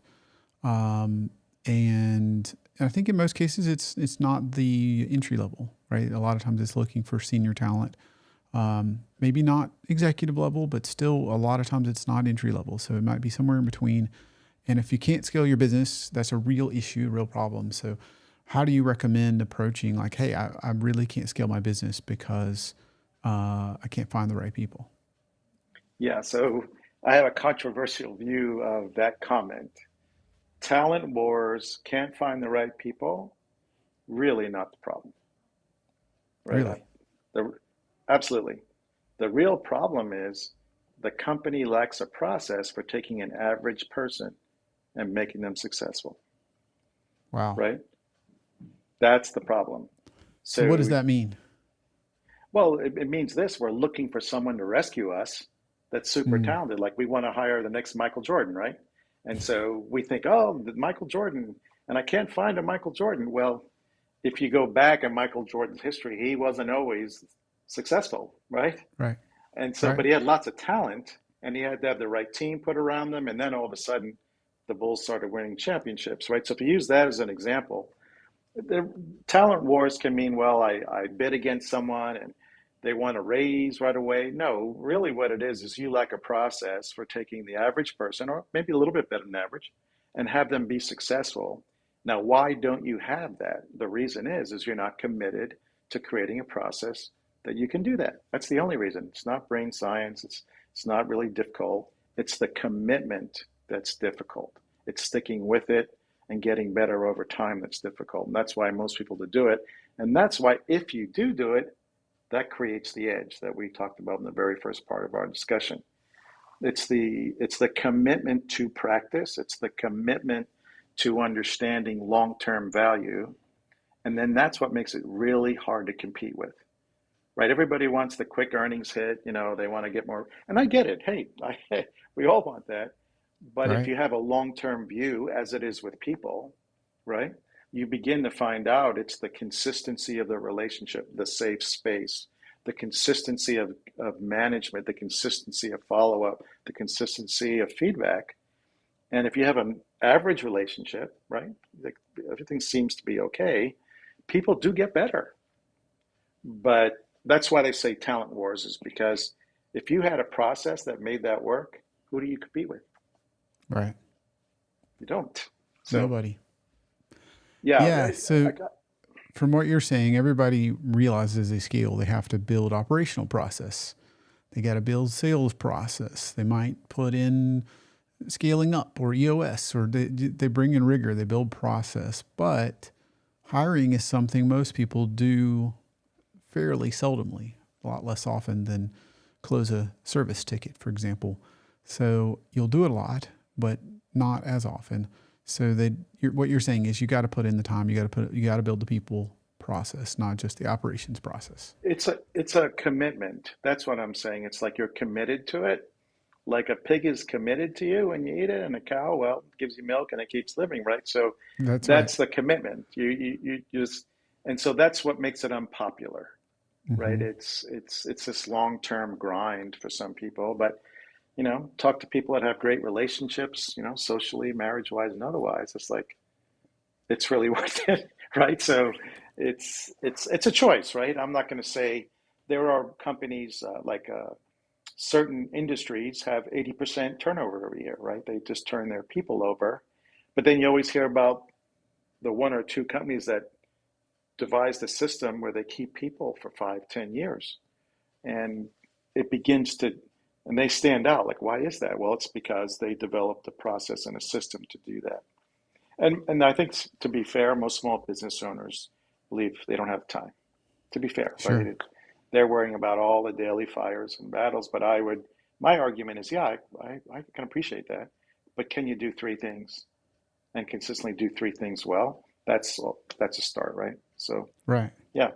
Um, and I think in most cases it's not the entry level, right? A lot of times it's looking for senior talent. Maybe not executive level, but still a lot of times it's not entry level. So it might be somewhere in between. And if you can't scale your business, that's a real issue, real problem. So how do you recommend approaching like, hey, I really can't scale my business because I can't find the right people? Yeah, so I have a controversial view of that comment. Talent wars, can't find the right people, really not the problem, right? Really? The, absolutely. The real problem is the company lacks a process for taking an average person and making them successful, Wow. right? That's the problem. So what does So, that mean? well, it means this: we're looking for someone to rescue us that's super Mm, talented. Like we want to hire the next Michael Jordan, right? And so we think, oh, Michael Jordan, and I can't find a Michael Jordan. Well, if you go back in Michael Jordan's history, he wasn't always successful, right? right. And so, Right. but he had lots of talent and he had to have the right team put around them. And then all of a sudden, the Bulls started winning championships, right? So if you use that as an example, the talent wars can mean, well, I bid against someone and they want a raise right away. No, really what it is you lack a process for taking the average person, or maybe a little bit better than average, and have them be successful. Now, why don't you have that? The reason is you're not committed to creating a process that you can do that. That's the only reason. It's not brain science. It's not really difficult. It's the commitment that's difficult. It's sticking with it and getting better over time that's difficult. And that's why most people do it. And that's why if you do it, that creates the edge that we talked about in the very first part of our discussion. It's the commitment to practice, it's the commitment to understanding long-term value, and then that's what makes it really hard to compete with. Right? Everybody wants the quick earnings hit, they want to get more, and I get it. Hey, we all want that. But if Right. you have a long-term view, as it is with people, right, you begin to find out it's the consistency of the relationship, the safe space, the consistency of management, the consistency of follow-up, the consistency of feedback. And if you have an average relationship, right, like everything seems to be okay, people do get better. But that's why they say talent wars, is because if you had a process that made that work, who do you compete with? Right. You don't. So Nobody. yeah, Yeah. So I got, from what you're saying, everybody realizes they scale. They have to build operational process. They got to build sales process. They might put in scaling up or EOS, or they bring in rigor. They build process. But hiring is something most people do fairly seldomly, a lot less often than close a service ticket, for example. So you'll do it a lot, but not as often. So what you're saying is you got to put in the time. You got to build the people process, not just the operations process. it's a commitment. That's what I'm saying. It's like you're committed to it. Like a pig is committed to you and you eat it, and a cow, well, gives you milk and it keeps living, right? So That's right. that's the commitment. You just, and so that's what makes it unpopular, right? Mm-hmm. It's this long-term grind for some people, but talk to people that have great relationships, socially, marriage-wise, and otherwise. It's like it's really worth it, right? So it's a choice, right? I'm not going to say there are companies certain industries have 80% turnover every year, right? They just turn their people over, but then you always hear about the one or two companies that devised a system where they keep people for 5, 10 years, and it begins to, and they stand out. Like, why is that? Well, it's because they developed a process and a system to do that. And I think, to be fair, most small business owners believe they don't have time. To be fair, Sure. right? They're worrying about all the daily fires and battles. But my argument is, yeah, I can appreciate that. But can you do three things and consistently do three things well? That's a start, right? So, Right. yeah.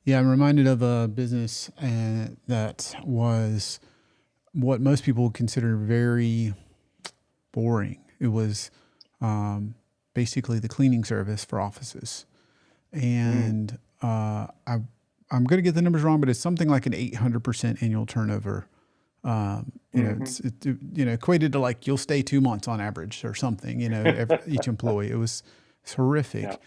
Yeah, I'm reminded of a business that was what most people would consider very boring. It was basically the cleaning service for offices. Mm, And I'm going to get the numbers wrong, but it's something like an 800% annual turnover. hmm It's equated to like you'll stay 2 months on average or something, each employee. It's Yeah. horrific.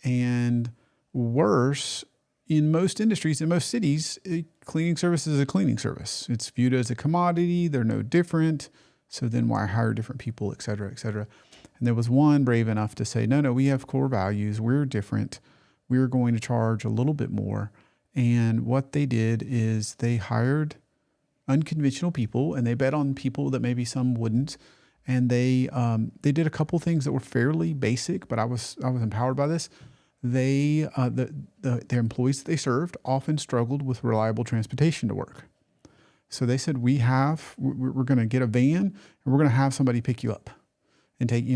And worse, in most industries, in most cities, cleaning service is a cleaning service. It's viewed as a commodity. They're no different. So then why hire different people, et cetera, et cetera. And there was one brave enough to say, no, we have core values. We're different. We're going to charge a little bit more. And what they did is they hired unconventional people, and they bet on people that maybe some wouldn't. And they did a couple things that were fairly basic, but I was empowered by this. Their employees that they served often struggled with reliable transportation to work. So they said, we're going to get a van and we're going to have somebody pick you up and take,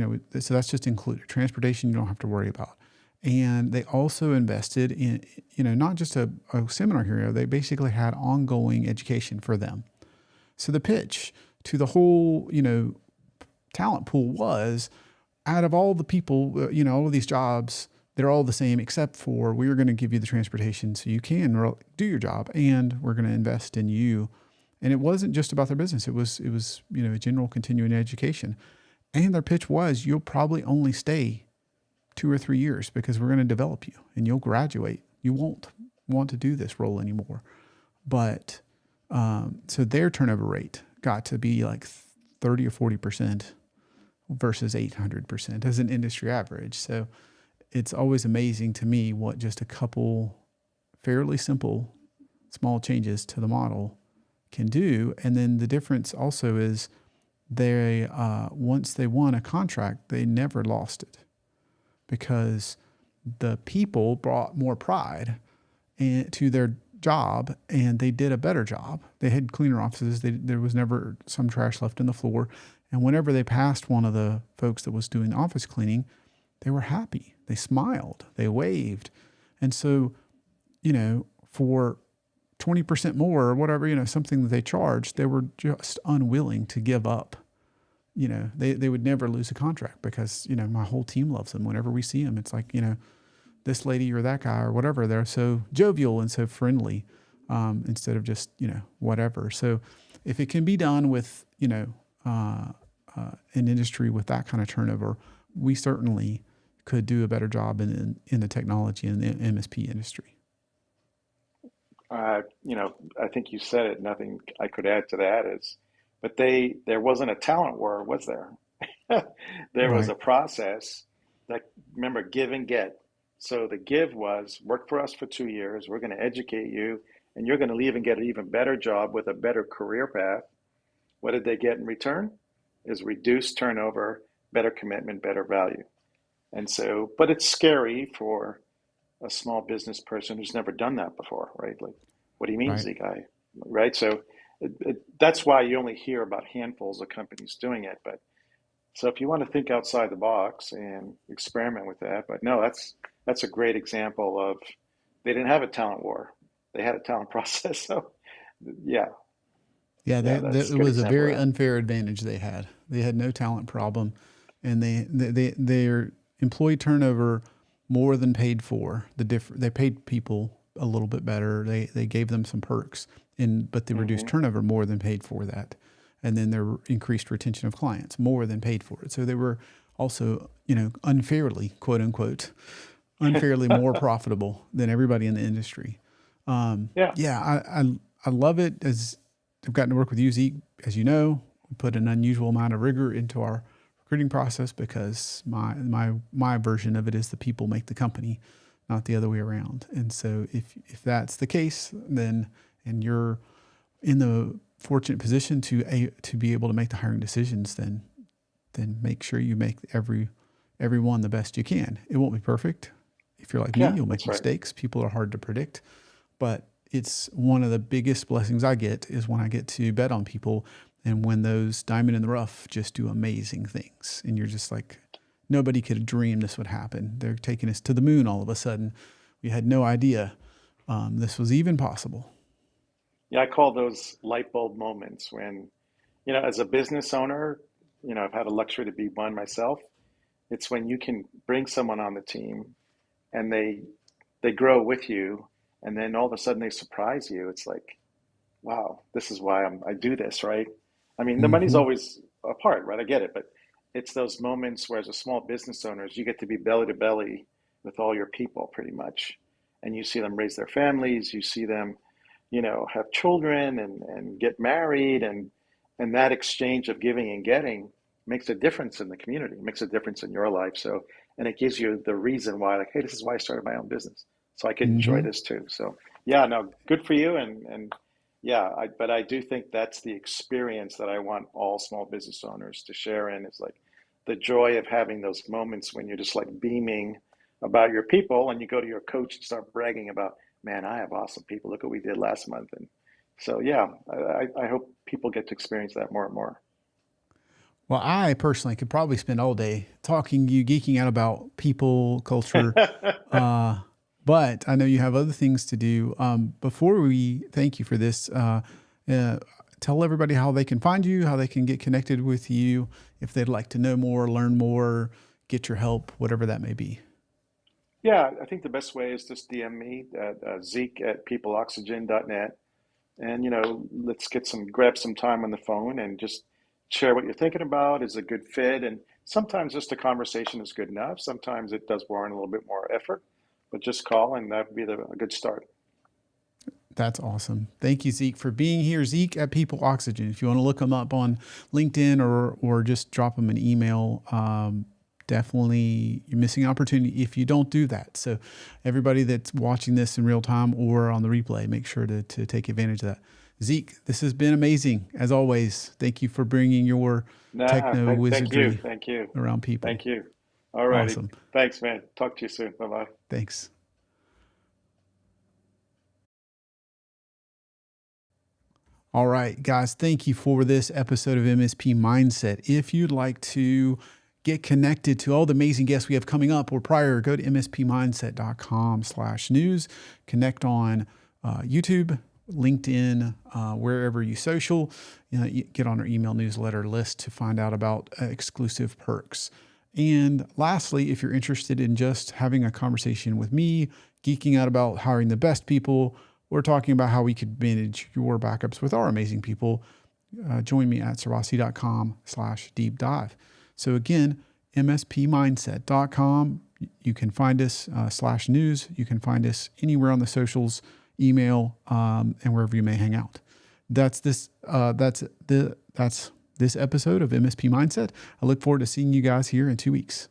so that's just included. Transportation you don't have to worry about. And they also invested in, not just a seminar here. They basically had ongoing education for them. So the pitch to the whole, talent pool was, out of all the people, all of these jobs, they're all the same except for we're going to give you the transportation so you can do your job, and we're going to invest in you. And it wasn't just about their business. It was a general continuing education. And their pitch was, you'll probably only stay 2 or 3 years because we're going to develop you and you'll graduate. You won't want to do this role anymore. But so their turnover rate got to be like 30 or 40% versus 800% as an industry average. So it's always amazing to me what just a couple fairly simple small changes to the model can do. And then the difference also is they once they won a contract, they never lost it because the people brought more pride to their job, and they did a better job. They had cleaner offices. There was never some trash left on the floor. And whenever they passed one of the folks that was doing the office cleaning, they were happy. They smiled. They waved. And so, for 20% more or whatever, something that they charged, they were just unwilling to give up. They would never lose a contract because, my whole team loves them. Whenever we see them, it's like, this lady or that guy or whatever, they're so jovial and so friendly instead of just, whatever. So if it can be done with, an industry with that kind of turnover, we certainly could do a better job in the technology and the MSP industry. I think you said it. Nothing I could add to that is, but there wasn't a talent war, was there? There was Right. a process that, remember, give and get. So the give was work for us for 2 years. We're going to educate you, and you're going to leave and get an even better job with a better career path. What did they get in return? Is reduced turnover, better commitment, better value. And so, but it's scary for a small business person who's never done that before, right? Like, what do you mean, Right. Zeke? Right? So that's why you only hear about handfuls of companies doing it. But so if you want to think outside the box and experiment with that, but no, that's a great example of they didn't have a talent war; they had a talent process. So yeah, Yeah, yeah, that's a it good was a example very of that. unfair advantage they had. They had no talent problem, and their employee turnover more than paid for they paid people a little bit better. They gave them some perks, but the reduced Hmm. turnover more than paid for that, and then their increased retention of clients more than paid for it. So they were also unfairly, quote unquote, unfairly more profitable than everybody in the industry. Yeah, Yeah, I love it. As I've gotten to work with you, Zeke, as you know, we put an unusual amount of rigor into our recruiting process because my version of it is the people make the company, not the other way around. And so if that's the case, then and you're in the fortunate position to be able to make the hiring decisions, then make sure you make everyone the best you can. It won't be perfect. If you're like me, yeah, you'll make that's right. mistakes. People are hard to predict, but it's one of the biggest blessings I get is when I get to bet on people and when those diamond in the rough just do amazing things. And you're just like, nobody could have dreamed this would happen. They're taking us to the moon all of a sudden. We had no idea this was even possible. Yeah, I call those light bulb moments when, as a business owner, I've had a luxury to be one myself. It's when you can bring someone on the team and they grow with you, and then all of a sudden they surprise you. It's like, wow, this is why I do this, right? I mean, the money's Hmm. always a part, right? I get it, but it's those moments where, as a small business owners, you get to be belly to belly with all your people, pretty much, and you see them raise their families, you see them, have children and get married, and that exchange of giving and getting makes a difference in the community, makes a difference in your life. So, and it gives you the reason why, like, hey, this is why I started my own business, so I could enjoy Hmm. this too. So, yeah, no, good for you, and but I do think that's the experience that I want all small business owners to share in. It's like the joy of having those moments when you're just like beaming about your people and you go to your coach and start bragging about, man, I have awesome people. Look what we did last month. And so, yeah, I hope people get to experience that more and more. Well, I personally could probably spend all day talking to you, geeking out about people, culture, uh, but I know you have other things to do. Before we thank you for this, uh, tell everybody how they can find you, how they can get connected with you, if they'd like to know more, learn more, get your help, whatever that may be. Yeah, I think the best way is just DM me at Zeke at peopleoxygen.net. And, let's grab some time on the phone and just share what you're thinking about. Is a good fit? And sometimes just a conversation is good enough. Sometimes it does warrant a little bit more effort, but just call and that would be a good start. That's awesome. Thank you, Zeke, for being here. Zeke at People Oxygen. If you want to look him up on LinkedIn or just drop him an email, definitely you're missing an opportunity if you don't do that. So everybody that's watching this in real time or on the replay, make sure to take advantage of that. Zeke, this has been amazing. As always, thank you for bringing your Nah, techno thank you. wizardry Thank you. around people. Thank you. All righty. Awesome. Thanks, man. Talk to you soon. Bye-bye. Thanks. All right, guys, thank you for this episode of MSP Mindset. If you'd like to get connected to all the amazing guests we have coming up or prior, go to mspmindset.com/news, connect on YouTube, LinkedIn, wherever you social, you get on our email newsletter list to find out about exclusive perks. And lastly, if you're interested in just having a conversation with me, geeking out about hiring the best people, we're talking about how we could manage your backups with our amazing people. Join me at servosity.com/deep dive. So again, mspmindset.com. You can find us /news. You can find us anywhere on the socials, email, and wherever you may hang out. That's this episode of MSP Mindset. I look forward to seeing you guys here in 2 weeks.